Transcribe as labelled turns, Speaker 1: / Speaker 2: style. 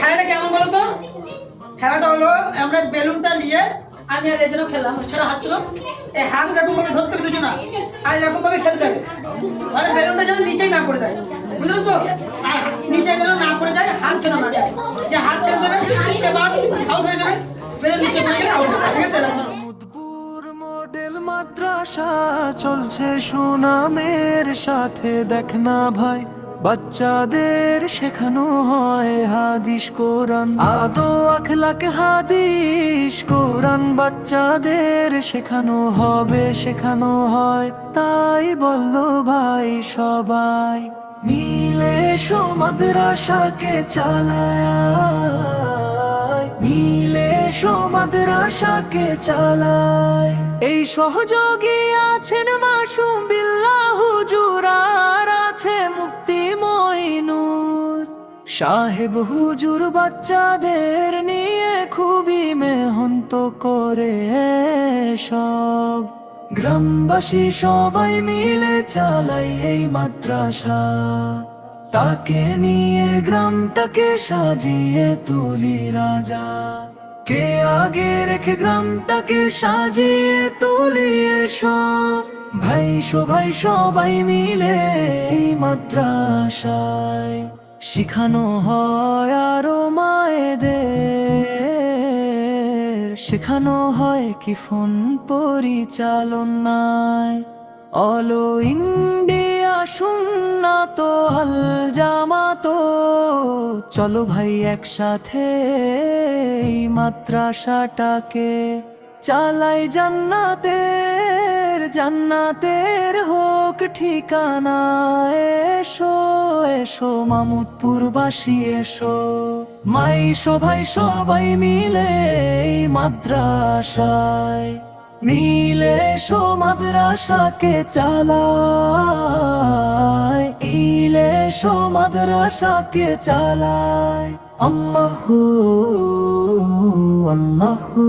Speaker 1: খেলাটা কেমন বলো তো? খেলাটা হলো আমরা বেলুনটা নিয়ে আমি আর এজন্য খেললাম, সেটা হাত ছিল এই হাত এরকম ভাবে ধরতে হবে দুজনা, আর এরকম ভাবে খেলতে হবে, মানে বেলুনটা যেন নিচেই না পড়ে যায়, বুঝলো তো? আর নিচে যেন না পড়ে যায়, হাত যেন না যায়, যে হাত ছেড়ে দেবে সে বাদ আউট হয়ে যাবে, বেলুন নিচে পড়ে গেলে আউট হবে, ঠিক আছে?
Speaker 2: মুদপুর মডেল মাদ্রাসা চলছে সুনামের সাথে, দেখ না ভাই বাচ্চাদের শেখানো হয় হাদিস কোরআন, আদো আখলাক হাদিস কোরআন বাচ্চাদের শেখানো হবে, শেখানো হয়। তাই বললো ভাই সবাই মিলে মাদ্রাসাকে চালায়, মিলে মাদ্রাসাকে চালায়। এই সহযোগী আছেন মাসুম বিল্লাহ হুজুর, আর আছে মুক্তিময় নূর সাহেব হুজুর, বাচ্চাদের নিয়ে খুবই মেহনত করে সব। গ্রামবাসী সবাই মিলে চালাই এই মাদ্রাসা, তাকে নিয়ে গ্রামটাকে সাজিয়ে তুলি রাজা। কে আগে রেখে গ্রামটাকে সাজিয়ে তুলি এসো ভাই, সবাই সবাই মিলে এই মাদ্রাসায় শিখানো হয় আরো মায়েদের, শেখানো হয় কি ফোন পরিচালনায়। অলো ইন্ডিয়া সুন্নাত আল জামাত, চলো ভাই একসাথে এই মাদ্রাসাটাকে চালাই, জান্নাতের জান্নাতের হোক ঠিকানা। এসো এসো মামুদপুরবাসী এসো, মাইশো ভাই সবাই মিলে এই মাদ্রাসায়, মিলে মাদ্রাসাকে চালায়, ইলে মাদ্রাসাকে চালায়। আল্লাহু আল্লাহু